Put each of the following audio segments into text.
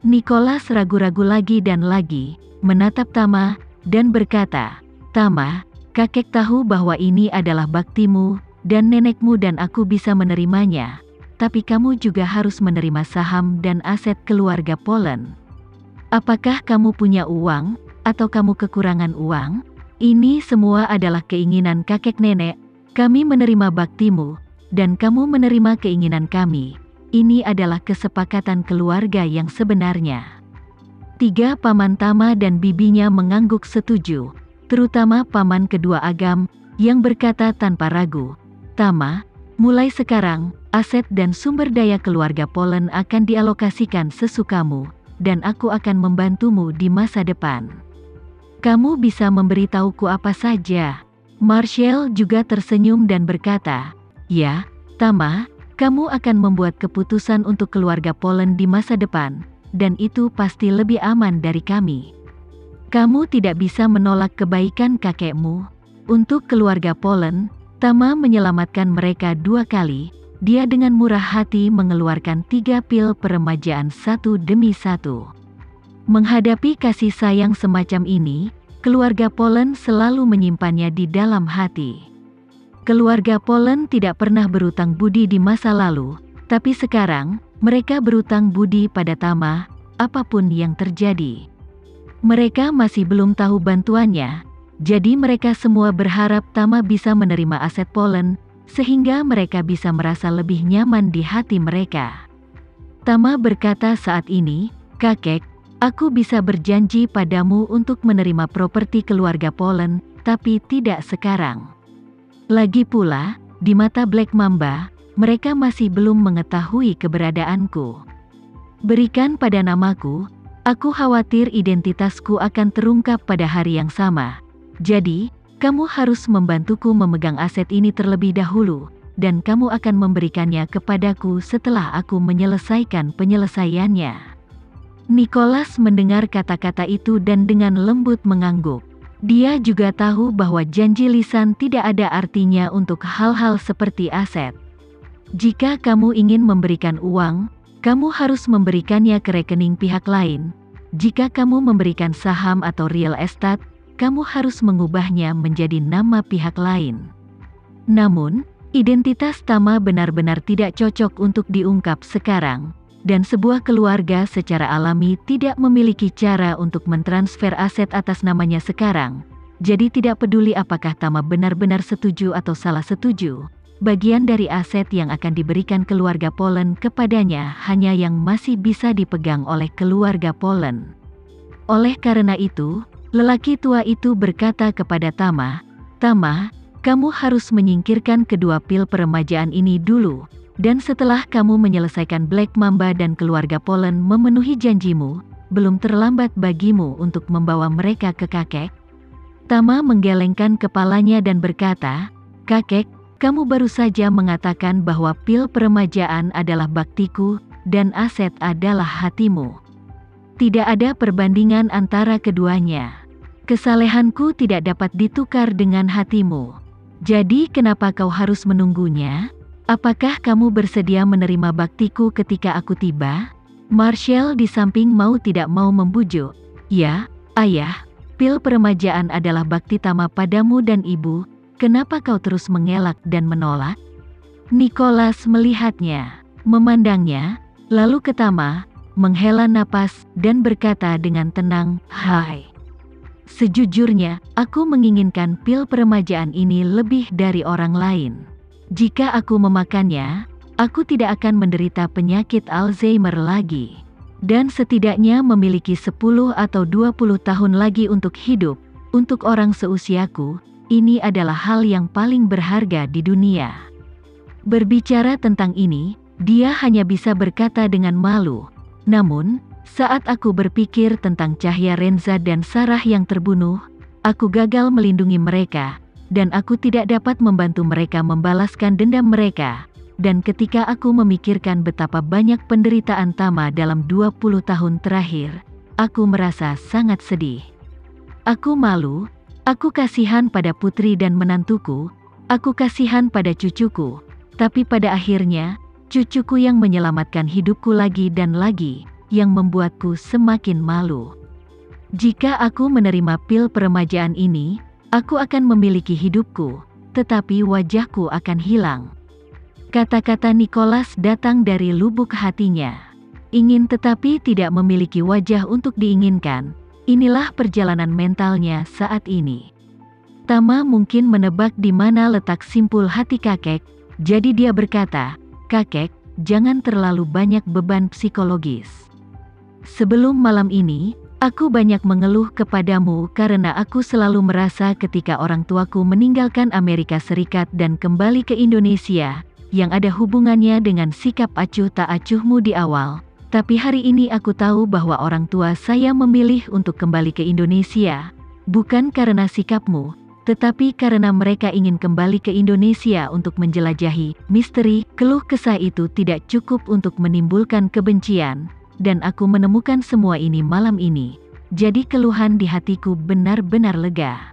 Nicholas ragu-ragu lagi dan lagi, menatap Tama, dan berkata, "Tama, kakek tahu bahwa ini adalah baktimu, dan nenekmu dan aku bisa menerimanya. Tapi kamu juga harus menerima saham dan aset keluarga Polen. Apakah kamu punya uang, atau kamu kekurangan uang? Ini semua adalah keinginan kakek nenek. Kami menerima baktimu, dan kamu menerima keinginan kami. Ini adalah kesepakatan keluarga yang sebenarnya." Tiga paman Tama dan bibinya mengangguk setuju, terutama paman kedua Agam, yang berkata tanpa ragu, "Tama, mulai sekarang, aset dan sumber daya keluarga Polen akan dialokasikan sesukamu, dan aku akan membantumu di masa depan. Kamu bisa memberitahuku apa saja." Marshall juga tersenyum dan berkata, "Ya, Tama, kamu akan membuat keputusan untuk keluarga Polen di masa depan, dan itu pasti lebih aman dari kami. Kamu tidak bisa menolak kebaikan kakekmu. Untuk keluarga Polen, Tama menyelamatkan mereka 2 kali. Dia dengan murah hati mengeluarkan 3 pil peremajaan satu demi satu. Menghadapi kasih sayang semacam ini, keluarga Polen selalu menyimpannya di dalam hati. Keluarga Polen tidak pernah berutang budi di masa lalu, tapi sekarang, mereka berutang budi pada Tama, apapun yang terjadi. Mereka masih belum tahu bantuannya, jadi mereka semua berharap Tama bisa menerima aset Polen, sehingga mereka bisa merasa lebih nyaman di hati mereka. Tama berkata saat ini, "Kakek, aku bisa berjanji padamu untuk menerima properti keluarga Polen, tapi tidak sekarang. Lagi pula, di mata Black Mamba, mereka masih belum mengetahui keberadaanku. Berikan pada namaku, aku khawatir identitasku akan terungkap pada hari yang sama. Jadi, kamu harus membantuku memegang aset ini terlebih dahulu, dan kamu akan memberikannya kepadaku setelah aku menyelesaikan penyelesaiannya." Nicholas mendengar kata-kata itu dan dengan lembut mengangguk. Dia juga tahu bahwa janji lisan tidak ada artinya untuk hal-hal seperti aset. Jika kamu ingin memberikan uang, kamu harus memberikannya ke rekening pihak lain. Jika kamu memberikan saham atau real estate, kamu harus mengubahnya menjadi nama pihak lain. Namun, identitas Tama benar-benar tidak cocok untuk diungkap sekarang. Dan sebuah keluarga secara alami tidak memiliki cara untuk mentransfer aset atas namanya sekarang. Jadi tidak peduli apakah Tama benar-benar setuju atau salah setuju, bagian dari aset yang akan diberikan keluarga Polen kepadanya hanya yang masih bisa dipegang oleh keluarga Polen. Oleh karena itu, lelaki tua itu berkata kepada Tama, "Tama, kamu harus menyingkirkan kedua pil peremajaan ini dulu. Dan setelah kamu menyelesaikan Black Mamba dan keluarga Polen memenuhi janjimu, belum terlambat bagimu untuk membawa mereka ke kakek." Tama menggelengkan kepalanya dan berkata, "Kakek, kamu baru saja mengatakan bahwa pil peremajaan adalah baktiku, dan aset adalah hatimu. Tidak ada perbandingan antara keduanya. Kesalehanku tidak dapat ditukar dengan hatimu. Jadi kenapa kau harus menunggunya? Apakah kamu bersedia menerima baktiku ketika aku tiba?" Marshall di samping mau tidak mau membujuk, "Ya, ayah, pil peremajaan adalah bakti Tama padamu dan ibu, kenapa kau terus mengelak dan menolak?" Nicholas melihatnya, memandangnya, lalu ke Tama, menghela napas, dan berkata dengan tenang, "Hai. Sejujurnya, aku menginginkan pil peremajaan ini lebih dari orang lain. Jika aku memakannya, aku tidak akan menderita penyakit Alzheimer lagi. Dan setidaknya memiliki 10 atau 20 tahun lagi untuk hidup. Untuk orang seusiaku, ini adalah hal yang paling berharga di dunia." Berbicara tentang ini, dia hanya bisa berkata dengan malu, "Namun, saat aku berpikir tentang Cahya Renza dan Sarah yang terbunuh, aku gagal melindungi mereka. Dan aku tidak dapat membantu mereka membalaskan dendam mereka. Dan ketika aku memikirkan betapa banyak penderitaan Tama dalam 20 tahun terakhir, aku merasa sangat sedih. Aku malu, aku kasihan pada putri dan menantuku, aku kasihan pada cucuku, tapi pada akhirnya, cucuku yang menyelamatkan hidupku lagi dan lagi, yang membuatku semakin malu. Jika aku menerima pil peremajaan ini, aku akan memiliki hidupku, tetapi wajahku akan hilang. Kata-kata Nicholas datang dari lubuk hatinya. Ingin tetapi tidak memiliki wajah untuk diinginkan. Inilah perjalanan mentalnya saat ini. Tama mungkin menebak di mana letak simpul hati kakek, jadi dia berkata, "Kakek, jangan terlalu banyak beban psikologis. Sebelum malam ini, aku banyak mengeluh kepadamu karena aku selalu merasa ketika orang tuaku meninggalkan Amerika Serikat dan kembali ke Indonesia, yang ada hubungannya dengan sikap acuh tak acuhmu di awal. Tapi hari ini aku tahu bahwa orang tua saya memilih untuk kembali ke Indonesia, bukan karena sikapmu, tetapi karena mereka ingin kembali ke Indonesia untuk menjelajahi misteri." Keluh kesah itu tidak cukup untuk menimbulkan kebencian, dan aku menemukan semua ini malam ini. Jadi keluhan di hatiku benar-benar lega.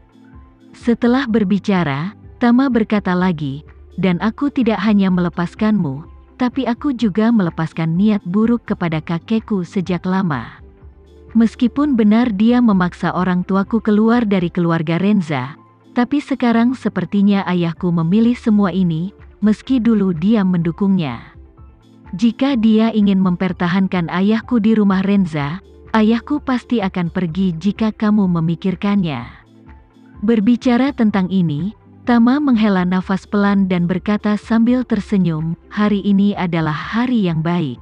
Setelah berbicara, Tama berkata lagi, "Dan aku tidak hanya melepaskanmu, tapi aku juga melepaskan niat buruk kepada kakekku sejak lama. Meskipun benar dia memaksa orang tuaku keluar dari keluarga Renza, tapi sekarang sepertinya ayahku memilih semua ini, meski dulu dia mendukungnya. Jika dia ingin mempertahankan ayahku di rumah Renza, ayahku pasti akan pergi jika kamu memikirkannya." Berbicara tentang ini, Tama menghela nafas pelan dan berkata sambil tersenyum, "Hari ini adalah hari yang baik.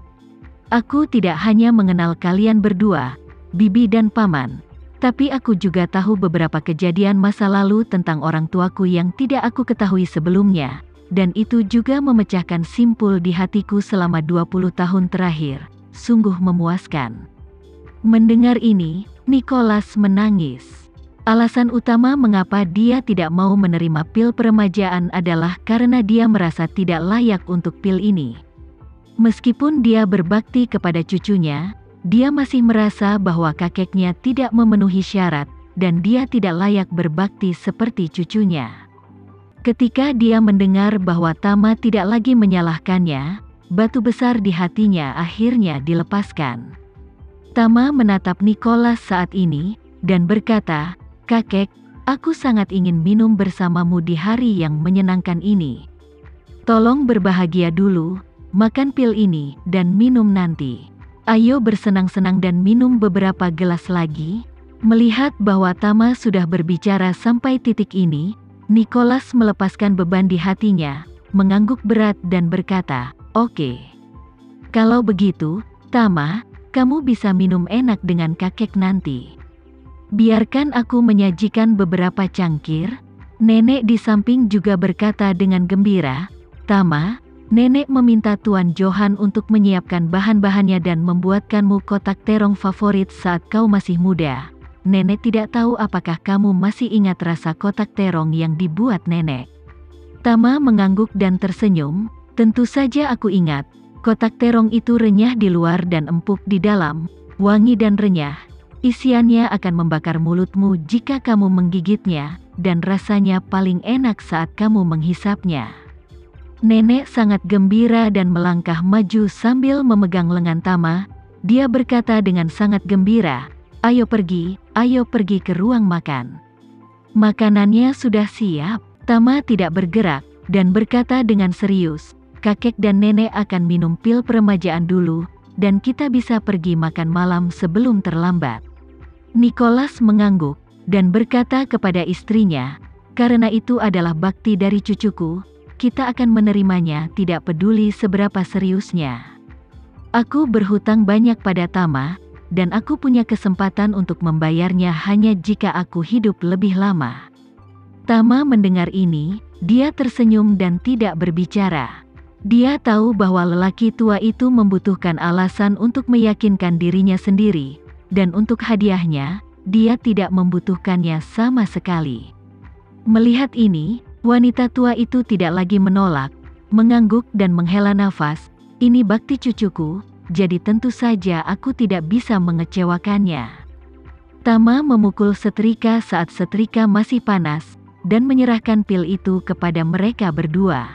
Aku tidak hanya mengenal kalian berdua, bibi dan paman, tapi aku juga tahu beberapa kejadian masa lalu tentang orang tuaku yang tidak aku ketahui sebelumnya. Dan itu juga memecahkan simpul di hatiku selama 20 tahun terakhir. Sungguh memuaskan." Mendengar ini, Nicholas menangis. Alasan utama mengapa dia tidak mau menerima pil peremajaan adalah karena dia merasa tidak layak untuk pil ini. Meskipun dia berbakti kepada cucunya, dia masih merasa bahwa kakeknya tidak memenuhi syarat, dan dia tidak layak berbakti seperti cucunya. Ketika dia mendengar bahwa Tama tidak lagi menyalahkannya, batu besar di hatinya akhirnya dilepaskan. Tama menatap Nicholas saat ini, dan berkata, "Kakek, aku sangat ingin minum bersamamu di hari yang menyenangkan ini. Tolong berbahagia dulu, makan pil ini, dan minum nanti. Ayo bersenang-senang dan minum beberapa gelas lagi." Melihat bahwa Tama sudah berbicara sampai titik ini, Nicholas melepaskan beban di hatinya, mengangguk berat dan berkata, "Oke. Kalau begitu, Tama, kamu bisa minum enak dengan kakek nanti. Biarkan aku menyajikan beberapa cangkir." Nenek di samping juga berkata dengan gembira, "Tama, nenek meminta Tuan Johan untuk menyiapkan bahan-bahannya dan membuatkanmu kotak terong favorit saat kau masih muda. Nenek tidak tahu apakah kamu masih ingat rasa kotak terong yang dibuat nenek." Tama mengangguk dan tersenyum, "Tentu saja aku ingat. Kotak terong itu renyah di luar dan empuk di dalam, wangi dan renyah. Isiannya akan membakar mulutmu jika kamu menggigitnya, dan rasanya paling enak saat kamu menghisapnya." Nenek sangat gembira dan melangkah maju sambil memegang lengan Tama. Dia berkata dengan sangat gembira, ayo pergi ke ruang makan. Makanannya sudah siap." Tama tidak bergerak, dan berkata dengan serius, "Kakek dan nenek akan minum pil peremajaan dulu, dan kita bisa pergi makan malam sebelum terlambat." Nicholas mengangguk, dan berkata kepada istrinya, "Karena itu adalah bakti dari cucuku, kita akan menerimanya tidak peduli seberapa seriusnya. Aku berhutang banyak pada Tama, dan aku punya kesempatan untuk membayarnya hanya jika aku hidup lebih lama." Tama mendengar ini, dia tersenyum dan tidak berbicara. Dia tahu bahwa lelaki tua itu membutuhkan alasan untuk meyakinkan dirinya sendiri, dan untuk hadiahnya, dia tidak membutuhkannya sama sekali. Melihat ini, wanita tua itu tidak lagi menolak, mengangguk dan menghela nafas, "Ini bakti cucuku, jadi tentu saja aku tidak bisa mengecewakannya." Tama memukul setrika saat setrika masih panas, dan menyerahkan pil itu kepada mereka berdua.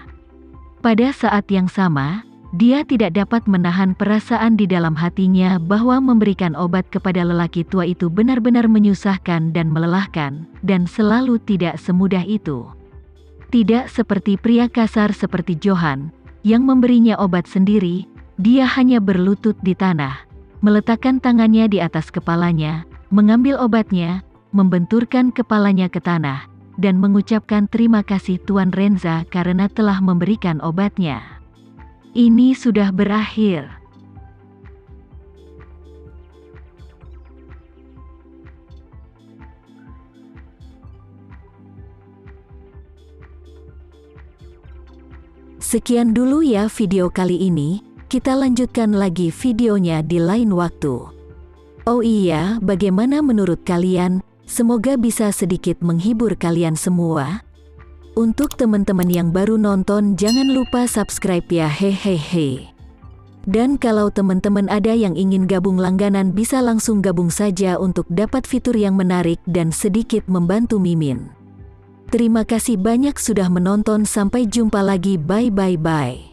Pada saat yang sama, Dia tidak dapat menahan perasaan di dalam hatinya bahwa memberikan obat kepada lelaki tua itu benar-benar menyusahkan dan melelahkan, dan selalu tidak semudah itu. Tidak seperti pria kasar seperti Johan, yang memberinya obat sendiri. Dia hanya berlutut di tanah, meletakkan tangannya di atas kepalanya, mengambil obatnya, membenturkan kepalanya ke tanah, dan mengucapkan terima kasih Tuan Renza karena telah memberikan obatnya. Ini sudah berakhir. Sekian dulu ya video kali ini, kita lanjutkan lagi videonya di lain waktu. Oh iya, bagaimana menurut kalian? Semoga bisa sedikit menghibur kalian semua. Untuk teman-teman yang baru nonton, jangan lupa subscribe ya, hehehe. Dan kalau teman-teman ada yang ingin gabung langganan, bisa langsung gabung saja untuk dapat fitur yang menarik dan sedikit membantu Mimin. Terima kasih banyak sudah menonton, sampai jumpa lagi, bye.